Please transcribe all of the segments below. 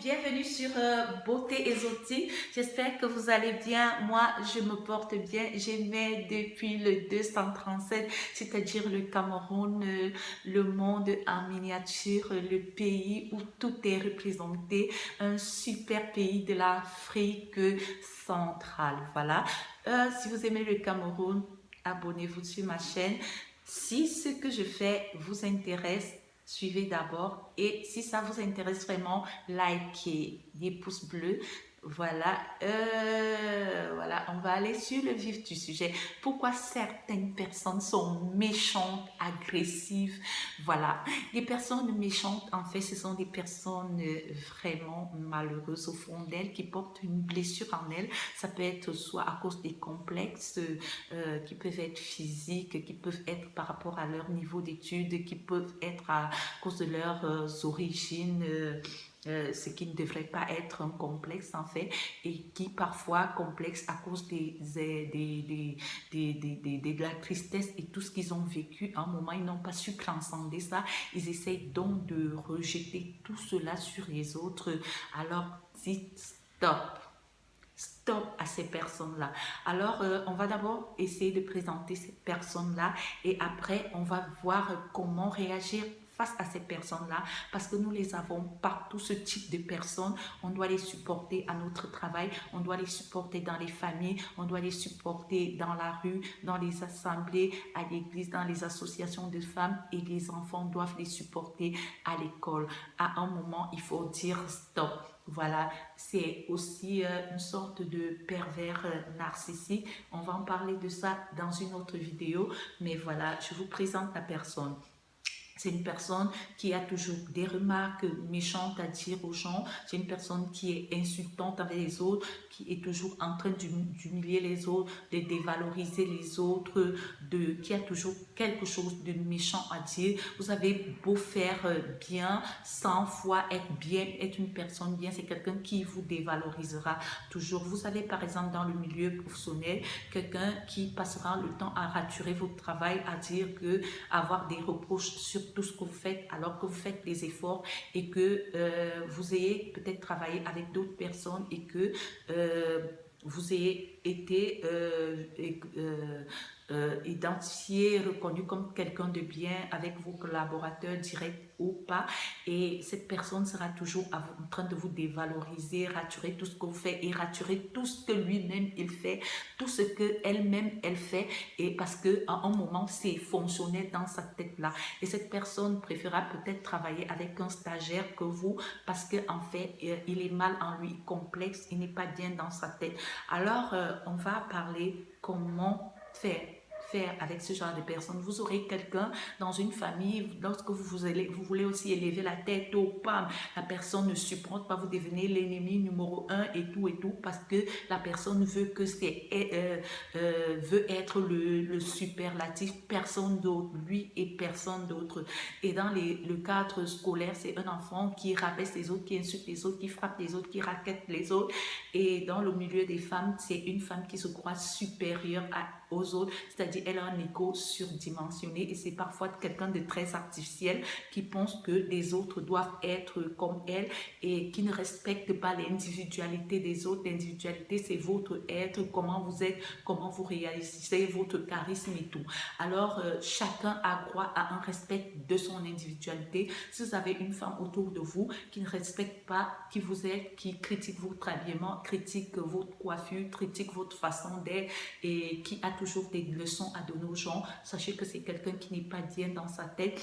bienvenue sur Beauté Exotique. J'espère que vous allez bien. Moi, je me porte bien. J'aimais depuis le 237, c'est-à-dire le Cameroun, le monde en miniature, le pays où tout est représenté, un super pays de l'Afrique centrale. Voilà. Si vous aimez le Cameroun, abonnez-vous sur ma chaîne. Si ce que je fais vous intéresse, suivez d'abord, et si ça vous intéresse vraiment, likez, des pouces bleus. Voilà, voilà, on va aller sur le vif du sujet. Pourquoi certaines personnes sont méchantes, agressives? Voilà, les personnes méchantes, en fait, ce sont des personnes vraiment malheureuses au fond d'elles, qui portent une blessure en elles. Ça peut être soit à cause des complexes qui peuvent être physiques, qui peuvent être par rapport à leur niveau d'études, qui peuvent être à cause de leurs origines, ce qui ne devrait pas être un complexe en fait, et qui parfois complexe à cause de la tristesse et tout ce qu'ils ont vécu. À un moment, ils n'ont pas su transcender ça. Ils essayent donc de rejeter tout cela sur les autres. Alors, dites stop. Stop à ces personnes-là. Alors, on va d'abord essayer de présenter ces personnes-là et après, on va voir comment réagir face à ces personnes-là parce que nous les avons partout, ce type de personnes. On doit les supporter à notre travail, on doit les supporter dans les familles, on doit les supporter dans la rue, dans les assemblées, à l'église, dans les associations de femmes, et les enfants doivent les supporter à l'école. À un moment, il faut dire stop. Voilà, c'est aussi une sorte de pervers narcissique. On va en parler de ça dans une autre vidéo, mais voilà, je vous présente la personne. C'est une personne qui a toujours des remarques méchantes à dire aux gens. C'est une personne qui est insultante avec les autres, qui est toujours en train d'humilier les autres, de dévaloriser les autres, qui a toujours quelque chose de méchant à dire. Vous avez beau faire bien, 100 fois être bien, être une personne bien, c'est quelqu'un qui vous dévalorisera toujours. Vous avez par exemple dans le milieu professionnel, quelqu'un qui passera le temps à raturer votre travail, à dire que, avoir des reproches sur tout ce que vous faites alors que vous faites des efforts et que vous ayez peut-être travaillé avec d'autres personnes et que vous ayez été identifié, reconnu comme quelqu'un de bien avec vos collaborateurs directs ou pas, et cette personne sera toujours en train de vous dévaloriser, raturer tout ce que vous faites et raturer tout ce que lui-même il fait, tout ce que elle-même elle fait, et parce que à un moment c'est fonctionnel dans sa tête là, et cette personne préférera peut-être travailler avec un stagiaire que vous parce que en fait il est mal en lui, complexe, il n'est pas bien dans sa tête. Alors on va parler comment faire avec ce genre de personnes. Vous aurez quelqu'un dans une famille, lorsque vous voulez aussi élever la tête au pam, la personne ne supporte pas, vous devenez l'ennemi numéro un et tout, parce que la personne veut que veut être le superlatif, personne d'autre, lui et personne d'autre. Et dans le cadre scolaire, c'est un enfant qui rabaisse les autres, qui insulte les autres, qui frappe les autres, qui raquette les autres. Et dans le milieu des femmes, c'est une femme qui se croit supérieure aux autres, c'est-à-dire elle a un ego surdimensionné, et c'est parfois quelqu'un de très artificiel qui pense que les autres doivent être comme elle et qui ne respecte pas l'individualité des autres. L'individualité, c'est votre être, comment vous êtes, comment vous réalisez votre charisme et tout. Alors, chacun a droit à un respect de son individualité. Si vous avez une femme autour de vous qui ne respecte pas qui vous êtes, qui critique votre habillement, critique votre coiffure, critique votre façon d'être et qui a toujours des leçons à donner aux gens, sachez que c'est quelqu'un qui n'est pas bien dans sa tête.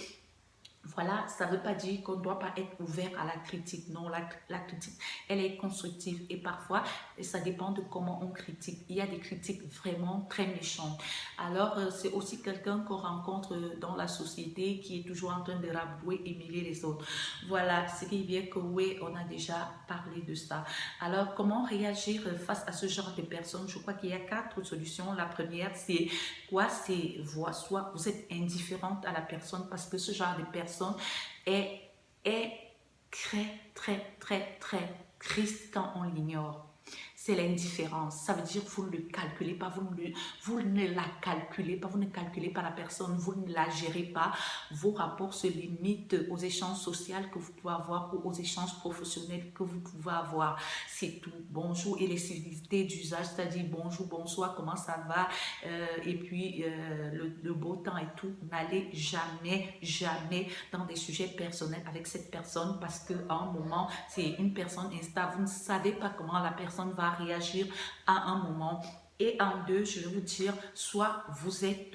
Voilà, ça ne veut pas dire qu'on ne doit pas être ouvert à la critique. Non, la critique, elle est constructive, et parfois, ça dépend de comment on critique. Il y a des critiques vraiment très méchantes. Alors, c'est aussi quelqu'un qu'on rencontre dans la société qui est toujours en train de rabrouer et humilier les autres. Voilà, ce qui vient que oui, on a déjà parlé de ça. Alors, comment réagir face à ce genre de personnes? Je crois qu'il y a 4 solutions. La première, c'est quoi? C'est soit vous êtes indifférente à la personne, parce que ce genre de personne est très triste quand on l'ignore. c'est l'indifférence. Ça veut dire vous ne le calculez pas, vous ne la calculez pas, vous ne calculez pas la personne, vous ne la gérez pas. Vos rapports se limitent aux échanges sociaux que vous pouvez avoir ou aux échanges professionnels que vous pouvez avoir. C'est tout. Bonjour et les civilités d'usage, c'est-à-dire bonjour, bonsoir, comment ça va, et puis le beau temps et tout. N'allez jamais, jamais dans des sujets personnels avec cette personne parce qu'à un moment, c'est une personne instable. Vous ne savez pas comment la personne va réagir à un moment. Et en deux, je vais vous dire, soit vous êtes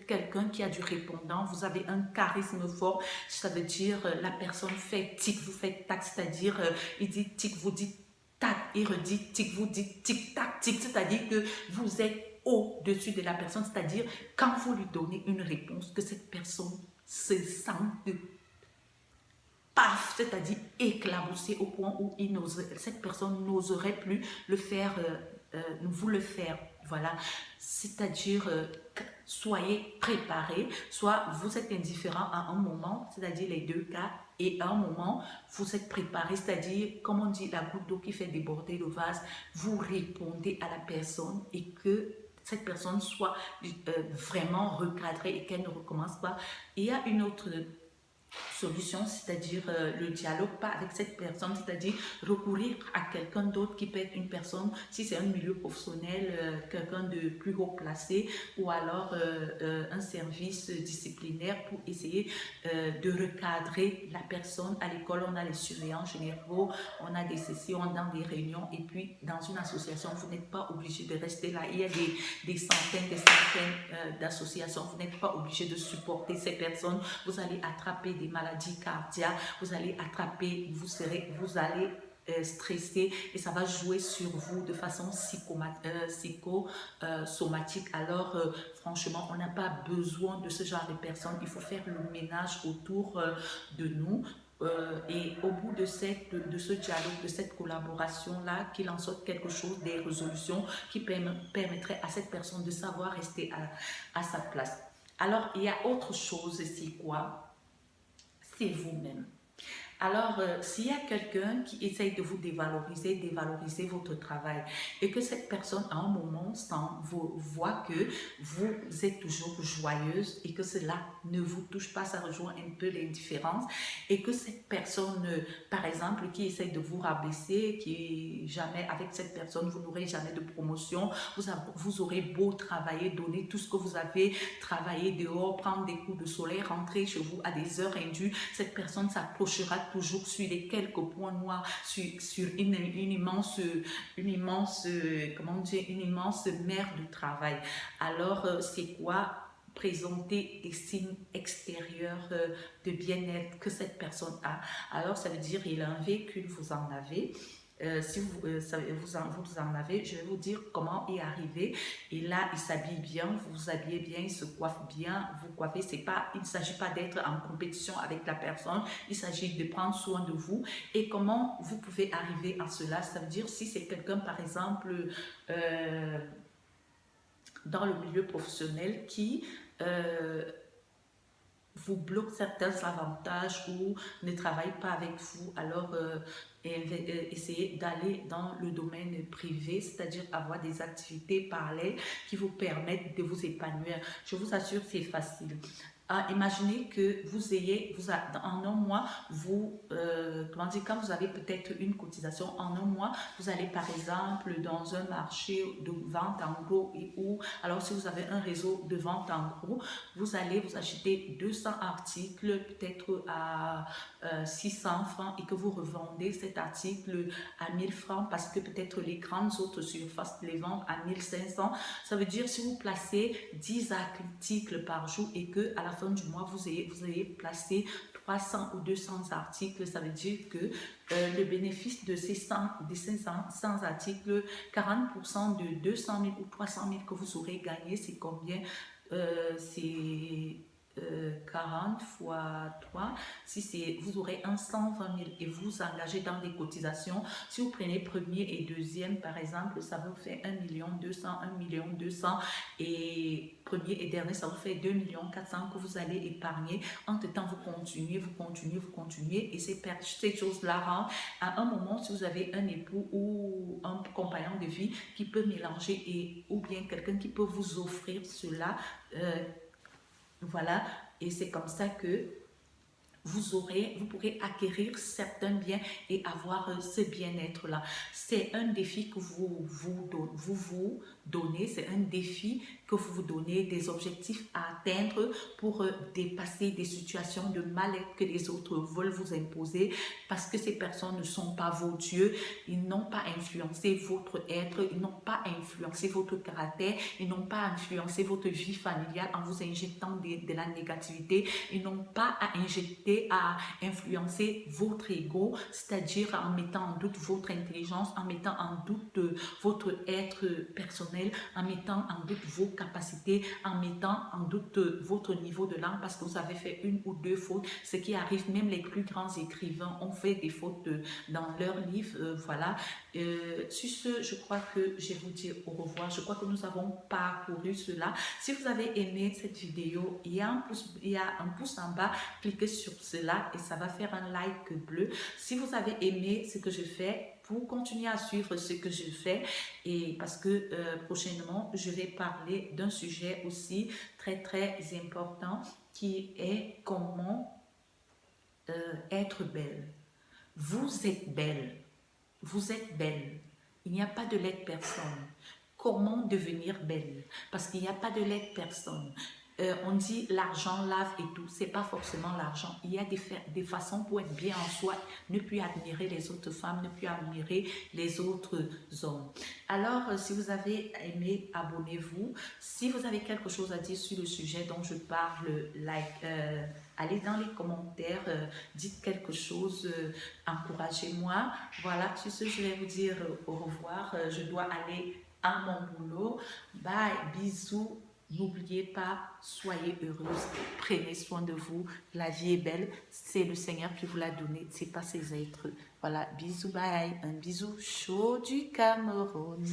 quelqu'un qui a du répondant, vous avez un charisme fort, ça veut dire la personne fait tic, vous faites tac, c'est-à-dire il dit tic, vous dites tac, il redit tic, vous dites tic, tac, tic, c'est-à-dire que vous êtes au-dessus de la personne, c'est-à-dire quand vous lui donnez une réponse, que cette personne se sente paf, c'est-à-dire éclaboussée au point où cette personne n'oserait plus le faire, vous le faire. Voilà, c'est-à-dire soyez préparés, soit vous êtes indifférent à un moment, c'est-à-dire les deux cas, et à un moment, vous êtes préparé, c'est-à-dire, comme on dit, la goutte d'eau qui fait déborder le vase, vous répondez à la personne et que cette personne soit vraiment recadrée et qu'elle ne recommence pas. Il y a une autre solution, c'est-à-dire le dialogue, pas avec cette personne, c'est-à-dire recourir à quelqu'un d'autre qui peut être une personne, si c'est un milieu professionnel, quelqu'un de plus haut placé, ou alors un service disciplinaire pour essayer de recadrer la personne. À l'école, on a les surveillants généraux, on a des sessions dans des réunions, et puis dans une association, vous n'êtes pas obligé de rester là. Il y a des centaines d'associations, vous n'êtes pas obligé de supporter ces personnes. Vous allez attraper des maladies cardiaques, vous allez attraper, vous allez stresser et ça va jouer sur vous de façon psychosomatique. Alors franchement, on n'a pas besoin de ce genre de personnes. Il faut faire le ménage autour de nous. Et au bout de ce dialogue, de cette collaboration-là, qu'il en sorte quelque chose, des résolutions qui permettraient à cette personne de savoir rester à sa place. Alors, il y a autre chose, c'est quoi? C'est vous-même. Alors, s'il y a quelqu'un qui essaye de vous dévaloriser votre travail et que cette personne, à un moment, voit que vous êtes toujours joyeuse et que cela ne vous touche pas, ça rejoint un peu l'indifférence et que cette personne, par exemple, qui essaye de vous rabaisser, qui jamais, avec cette personne, vous n'aurez jamais de promotion, vous aurez beau travailler, donner tout ce que vous avez travaillé dehors, prendre des coups de soleil, rentrer chez vous à des heures indues, cette personne s'approchera toujours sur les quelques points noirs, sur une immense mer de travail. Alors, c'est quoi? Présenter des signes extérieurs de bien-être que cette personne a. Alors, ça veut dire il a un véhicule, vous en avez. Si vous en avez, je vais vous dire comment y arriver. Et là, il s'habille bien, vous vous habillez bien, il se coiffe bien, vous coiffez. Il ne s'agit pas d'être en compétition avec la personne, il s'agit de prendre soin de vous. Et comment vous pouvez arriver à cela? Ça veut dire si c'est quelqu'un, par exemple, dans le milieu professionnel qui vous bloque certains avantages ou ne travaille pas avec vous, alors essayez d'aller dans le domaine privé, c'est-à-dire avoir des activités parallèles qui vous permettent de vous épanouir. Je vous assure, c'est facile. Imaginez que en un mois, quand vous avez peut-être une cotisation en un mois, vous allez par exemple dans un marché de vente en gros alors si vous avez un réseau de vente en gros, vous allez vous acheter 200 articles peut-être à 600 francs et que vous revendez cet article à 1000 francs parce que peut-être les grandes autres surfaces les vendent à 1500. Ça veut dire si vous placez 10 articles par jour et que à la fin du mois, vous ayez placé 300 ou 200 articles, ça veut dire que le bénéfice de ces 100 articles, 40% de 200 000 ou 300 000 que vous aurez gagné, c'est combien? C'est 40 fois 3, si c'est, vous aurez un 120 000 et vous engagez dans des cotisations. Si vous prenez premier et deuxième, par exemple, ça vous fait 1 200 000, 1 200 000 et premier et dernier, ça vous fait 2 400 000 que vous allez épargner. Entre-temps, vous continuez et ces choses-là rendent à un moment, si vous avez un époux ou un compagnon de vie qui peut mélanger et ou bien quelqu'un qui peut vous offrir cela, voilà, et c'est comme ça que vous pourrez acquérir certains biens et avoir ce bien-être-là. C'est un défi que vous donnez, c'est un défi que vous vous donnez, des objectifs à atteindre pour dépasser des situations de mal-être que les autres veulent vous imposer parce que ces personnes ne sont pas vos dieux, ils n'ont pas influencé votre être, ils n'ont pas influencé votre caractère, ils n'ont pas influencé votre vie familiale en vous injectant de la négativité, ils n'ont pas à influencer votre ego, c'est-à-dire en mettant en doute votre intelligence, en mettant en doute votre être personnel, en mettant en doute vos capacités, en mettant en doute votre niveau de langue parce que vous avez fait une ou deux fautes, ce qui arrive, même les plus grands écrivains ont fait des fautes dans leurs livres, voilà. Sur ce, je crois que je vais vous dire au revoir. Je crois que nous avons parcouru cela. Si vous avez aimé cette vidéo, il y a un pouce en bas, cliquez sur cela et ça va faire un like bleu. Si vous avez aimé ce que je fais, pour continuer à suivre ce que je fais, et parce que prochainement, je vais parler d'un sujet aussi très très important qui est comment être belle. Vous êtes belle. Vous êtes belle. Il n'y a pas de laide personne. Comment devenir belle? Parce qu'il n'y a pas de laide personne. On dit l'argent lave et tout, c'est pas forcément l'argent. Il y a des façons pour être bien en soi, ne plus admirer les autres femmes, ne plus admirer les autres hommes. Alors, si vous avez aimé, abonnez-vous. Si vous avez quelque chose à dire sur le sujet dont je parle, allez dans les commentaires, dites quelque chose, encouragez-moi. Voilà, sur ce, je vais vous dire au revoir. Je dois aller à mon boulot. Bye, bisous. N'oubliez pas, soyez heureuse, prenez soin de vous. La vie est belle, c'est le Seigneur qui vous l'a donnée, c'est pas ses êtres. Voilà, bisous, bye, un bisou chaud du Cameroun.